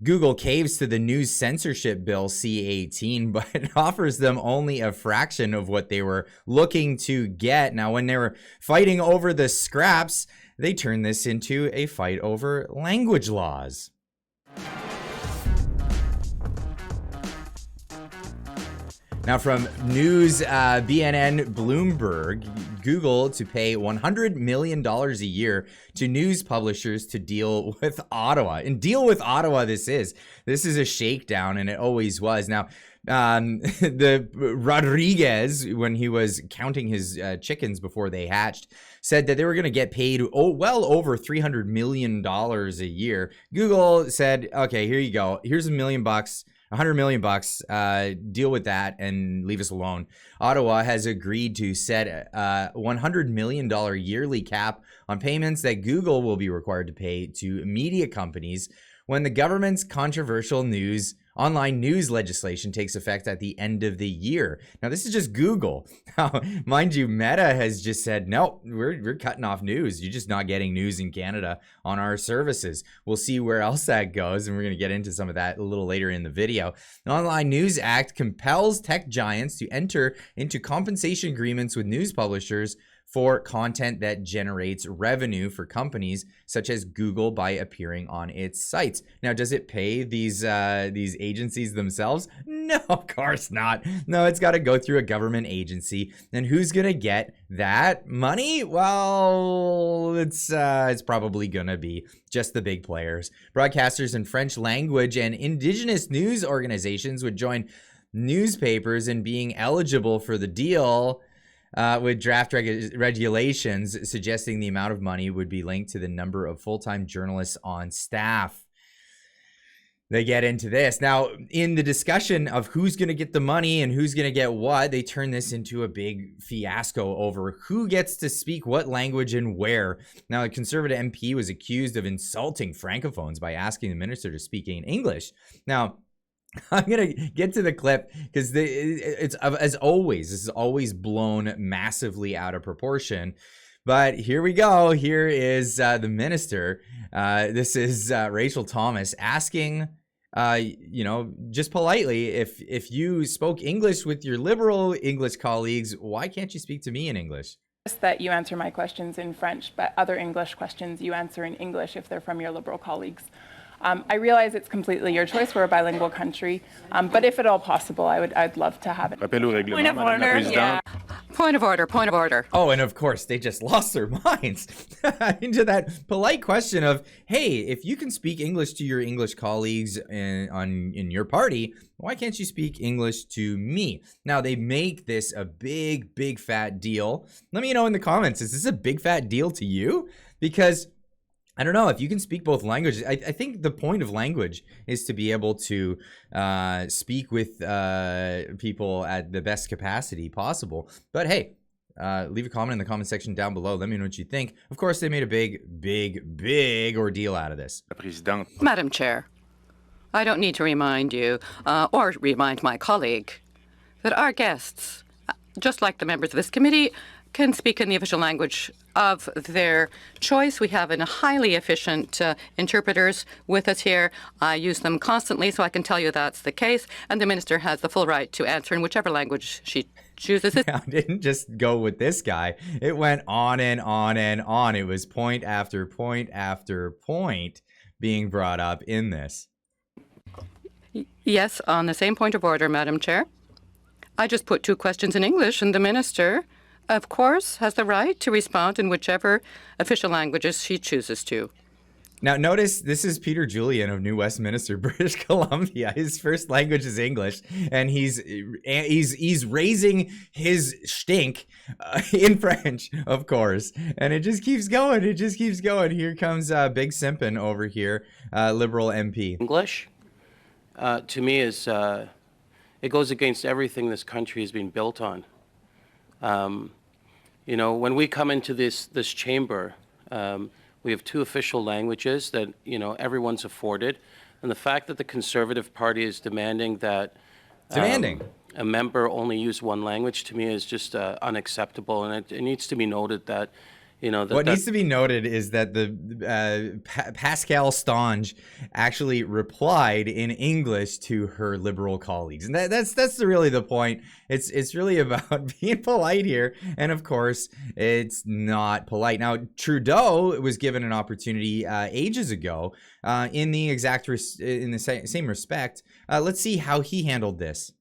Google caves to the news censorship bill C-18, but offers them only a fraction of what they were looking to get. Now, when they were fighting over the scraps, they turned this into a fight over language laws. Now, from news, BNN, Bloomberg, Google to pay $100 million a year to news publishers to deal with Ottawa. And deal with Ottawa this is. This is a shakedown, and it always was. Now, the Rodriguez, when he was counting his chickens before they hatched, said that they were going to get paid well over $300 million a year. Google said, okay, here you go. Here's $1 million. $100 million bucks, deal with that and leave us alone. Ottawa has agreed to set a $100 million yearly cap on payments that Google will be required to pay to media companies when the government's controversial online news legislation takes effect at the end of the year. Now, this is just Google. Now, mind you, Meta has just said, no, we're cutting off news. You're just not getting news in Canada on our services. We'll see where else that goes, and we're going to get into some of that a little later in the video. The Online News Act compels tech giants to enter into compensation agreements with news publishers for content that generates revenue for companies such as Google by appearing on its sites. Now, does it pay these agencies themselves? No, of course not. No, it's got to go through a government agency. And who's gonna get that money? Well, it's probably gonna be just the big players. Broadcasters in French language and Indigenous news organizations would join newspapers in being eligible for the deal. With draft regulations suggesting the amount of money would be linked to the number of full-time journalists on staff. They get into this. Now, in the discussion of who's going to get the money and who's going to get what, they turn this into a big fiasco over who gets to speak what language and where. Now, a Conservative MP was accused of insulting Francophones by asking the minister to speak in English. Now, I'm going to get to the clip because it's, as always, this is always blown massively out of proportion. But here we go. Here is the minister. This is Rachel Thomas asking, just politely, if you spoke English with your Liberal English colleagues, why can't you speak to me in English? That you answer my questions in French, but other English questions you answer in English if they're from your Liberal colleagues. I realize it's completely your choice. We're a bilingual country, but if at all possible, I'd love to have it. Point of order. Yeah. Point of order. Point of order. Oh, and of course, they just lost their minds into that polite question of, hey, if you can speak English to your English colleagues in your party, why can't you speak English to me? Now, they make this a big, big fat deal. Let me know in the comments, is this a big fat deal to you? Because I don't know if you can speak both languages. I think the point of language is to be able to speak with people at the best capacity possible. But hey, leave a comment in the comment section down below. Let me know what you think. Of course, they made a big, big, big ordeal out of this. Madam Chair, I don't need to remind you or remind my colleague that our guests, just like the members of this committee, can speak in the official language of their choice. We have highly efficient interpreters with us here. I use them constantly, so I can tell you that's the case. And the minister has the full right to answer in whichever language she chooses. I didn't just go with this guy. It went on and on and on. It was point after point after point being brought up in this. Yes, on the same point of order, Madam Chair. I just put two questions in English, and the minister, of course, has the right to respond in whichever official languages she chooses to. Now, notice this is Peter Julian of New Westminster, British Columbia. His first language is English, and he's raising his stink in French, of course. And it just keeps going. It just keeps going. Here comes Big Simpin over here, Liberal MP. English, to me, is it goes against everything this country has been built on. When we come into this chamber, we have two official languages that, everyone's afforded. And the fact that the Conservative Party is demanding that a member only use one language, to me, is just unacceptable. And it needs to be noted that, What needs to be noted is that the Pascal Stange actually replied in English to her Liberal colleagues, and that's really the point. It's really about being polite here, and of course, it's not polite. Now, Trudeau was given an opportunity ages ago in the same respect. Let's see how he handled this.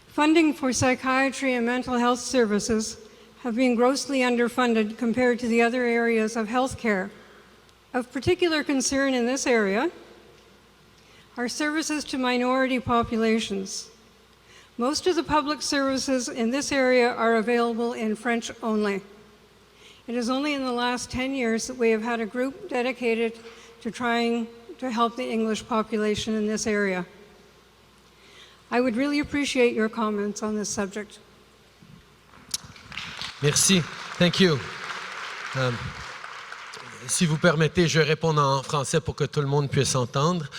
Funding for psychiatry and mental health services have been grossly underfunded compared to the other areas of healthcare. Of particular concern in this area are services to minority populations. Most of the public services in this area are available in French only. It is only in the last 10 years that we have had a group dedicated to trying to help the English population in this area. I would really appreciate your comments on this subject. Merci. Thank you. Si vous permettez, je vais répondre en français pour que tout le monde puisse entendre.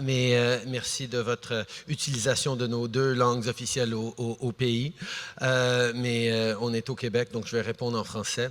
Mais merci de votre utilisation de nos deux langues officielles au pays. Mais on est au Québec, donc je vais répondre en français.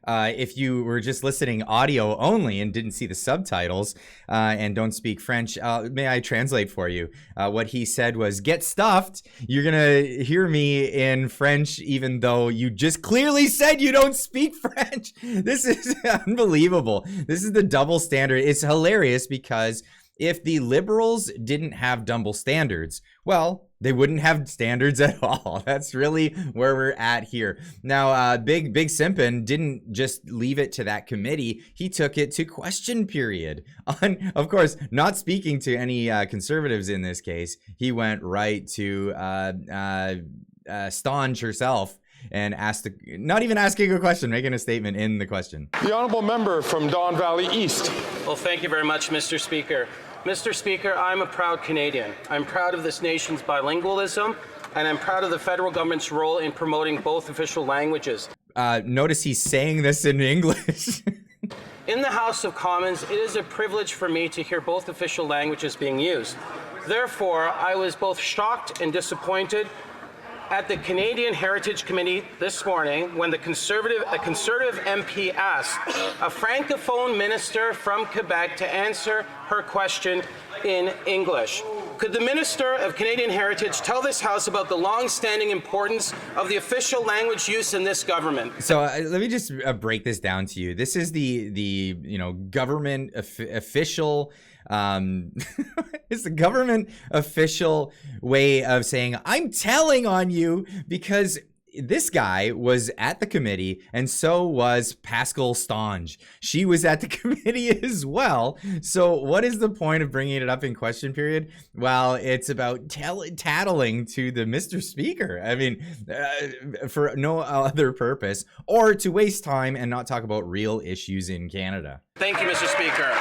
If you were just listening audio only and didn't see the subtitles and don't speak French, may I translate for you? What he said was, get stuffed. You're going to hear me in French, even though you just clearly said you don't speak French. This is unbelievable. This is the double standard. It's hilarious because if the Liberals didn't have double standards, well, they wouldn't have standards at all. That's really where we're at here. Now, Big Simpin didn't just leave it to that committee. He took it to question period. Of course, not speaking to any conservatives in this case. He went right to Stange herself and asked, not even asking a question, making a statement in the question. The honourable member from Don Valley East. Well, thank you very much, Mr. Speaker. Mr. Speaker, I'm a proud Canadian. I'm proud of this nation's bilingualism, and I'm proud of the federal government's role in promoting both official languages. Notice he's saying this in English. In the House of Commons, it is a privilege for me to hear both official languages being used. Therefore, I was both shocked and disappointed at the Canadian Heritage Committee this morning when a conservative MP asked a francophone minister from Quebec to answer her question in English. Could the Minister of Canadian Heritage tell this House about the long-standing importance of the official language use in this government? So let me just break this down to you. This is the government official. It's the government official way of saying, I'm telling on you, because this guy was at the committee, and so was Pascal Stange. She was at the committee as well. So what is the point of bringing it up in question period? Well, it's about tattling to the Mr. Speaker. I mean, for no other purpose, or to waste time and not talk about real issues in Canada. Thank you, Mr. Speaker.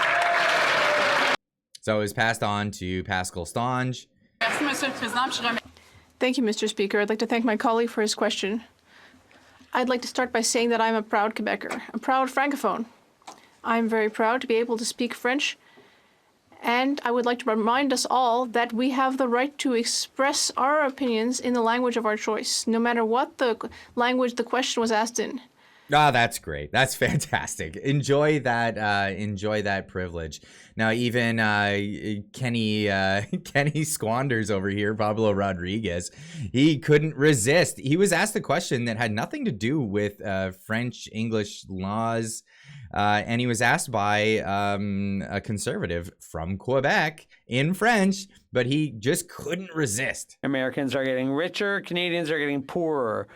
So it was passed on to Pascal Stange. Thank you, Mr. Speaker. I'd like to thank my colleague for his question. I'd like to start by saying that I'm a proud Quebecer, a proud Francophone. I'm very proud to be able to speak French, and I would like to remind us all that we have the right to express our opinions in the language of our choice, no matter what the language the question was asked in. Ah, that's great. That's fantastic. Enjoy that privilege. Now, even Kenny Squanders over here, Pablo Rodriguez, he couldn't resist. He was asked a question that had nothing to do with French-English laws, and he was asked by a conservative from Quebec in French, but he just couldn't resist. Americans are getting richer, Canadians are getting poorer.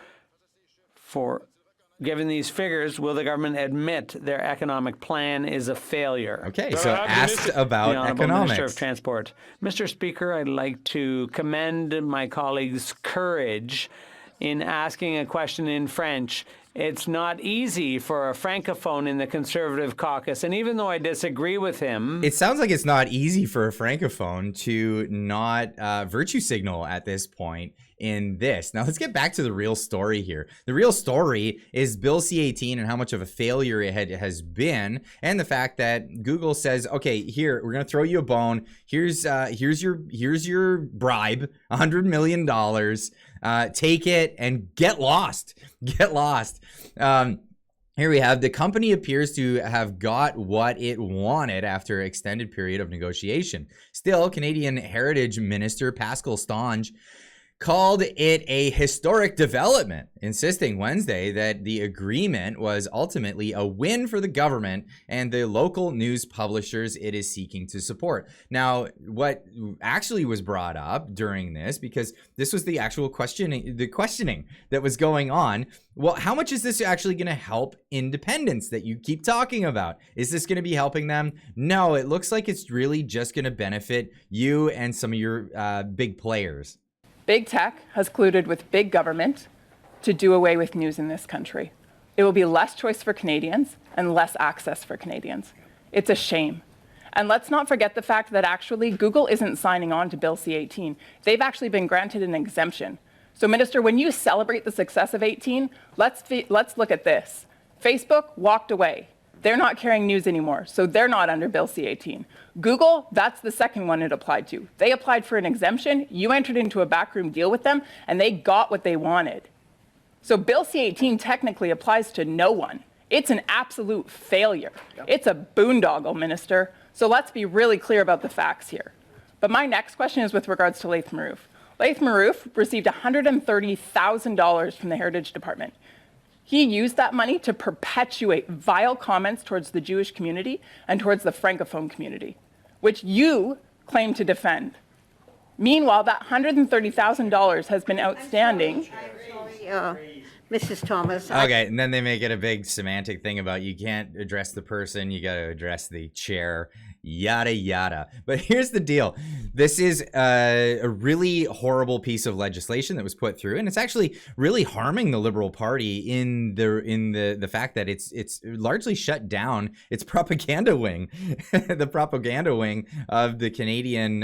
Given these figures, will the government admit their economic plan is a failure? Okay, so asked about the Honourable economics. Minister of Transport. Mr. Speaker, I'd like to commend my colleague's courage in asking a question in French. It's not easy for a Francophone in the Conservative caucus, and even though I disagree with him... It sounds like it's not easy for a Francophone to not virtue signal at this point in this. Now, let's get back to the real story here. The real story is Bill C-18 and how much of a failure it has been, and the fact that Google says, okay, here, we're going to throw you a bone. Here's your bribe, $100 million. Take it and get lost. Get lost. Here we have the company appears to have got what it wanted after an extended period of negotiation. Still, Canadian Heritage Minister Pascal Stange called it a historic development, insisting Wednesday that the agreement was ultimately a win for the government and the local news publishers it is seeking to support. Now, what actually was brought up during this, because this was the actual questioning that was going on, well, how much is this actually going to help independents that you keep talking about? Is this going to be helping them? No, it looks like it's really just going to benefit you and some of your big players. Big tech has colluded with big government to do away with news in this country. It will be less choice for Canadians and less access for Canadians. It's a shame. And let's not forget the fact that actually Google isn't signing on to Bill C-18. They've actually been granted an exemption. So, Minister, when you celebrate the success of 18, let's look at this. Facebook walked away. They're not carrying news anymore, so they're not under Bill C-18. Google, that's the second one it applied to. They applied for an exemption, you entered into a backroom deal with them, and they got what they wanted. So Bill C-18 technically applies to no one. It's an absolute failure. It's a boondoggle, Minister. So let's be really clear about the facts here. But my next question is with regards to Laith Marouf. Laith Marouf received $130,000 from the Heritage Department. He used that money to perpetuate vile comments towards the Jewish community and towards the Francophone community, which you claim to defend. Meanwhile, that $130,000 has been outstanding. I'm sorry, Mrs. Thomas. Okay, and then they make it a big semantic thing about you can't address the person, you got to address the chair, yada, yada. But here's the deal. This is a really horrible piece of legislation that was put through, and it's actually really harming the Liberal Party in the fact that it's largely shut down its propaganda wing, the propaganda wing of the Canadian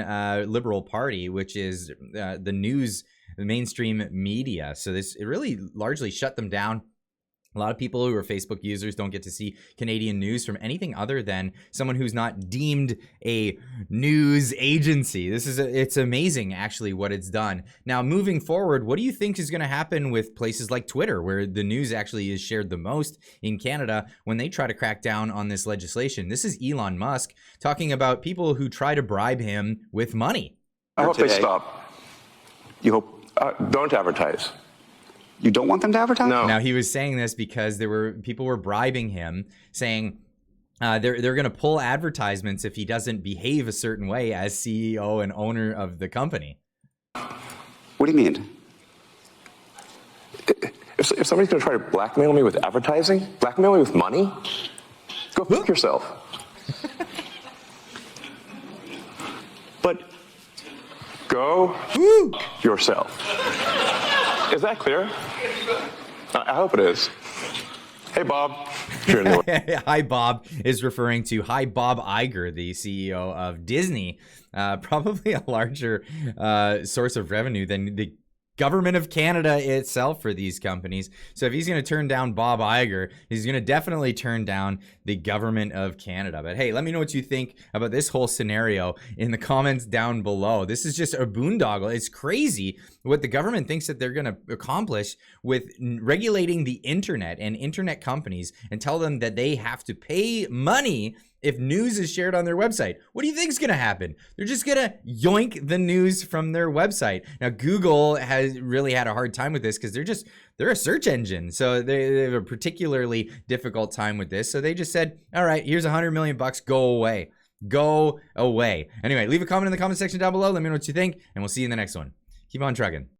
Liberal Party, which is the news, the mainstream media. So it really largely shut them down. A lot of people who are Facebook users don't get to see Canadian news from anything other than someone who's not deemed a news agency. It's amazing actually what it's done. Now, moving forward, what do you think is going to happen with places like Twitter, where the news actually is shared the most in Canada, when they try to crack down on this legislation? This is Elon Musk talking about people who try to bribe him with money. I hope they stop. You hope don't advertise. You don't want them to advertise? No. Now, he was saying this because people were bribing him, saying they're going to pull advertisements if he doesn't behave a certain way as CEO and owner of the company. What do you mean? If somebody's going to try to blackmail me with advertising, blackmail me with money, go fuck yourself. But go yourself. Is that clear? I hope it is. Hey, Bob. Hi, Bob is referring to Bob Iger, the CEO of Disney, probably a larger source of revenue than the government of Canada itself for these companies. So if he's going to turn down Bob Iger, he's going to definitely turn down the government of Canada. But hey, let me know what you think about this whole scenario in the comments down below. This is just a boondoggle. It's crazy what the government thinks that they're going to accomplish with regulating the internet and internet companies and tell them that they have to pay money if news is shared on their website. What do you think is going to happen? They're just going to yoink the news from their website. Now, Google has really had a hard time with this because they're a search engine. So they have a particularly difficult time with this. So they just said, all right, here's $100 million bucks. Go away. Go away. Anyway, leave a comment in the comment section down below. Let me know what you think, and we'll see you in the next one. Keep on trucking.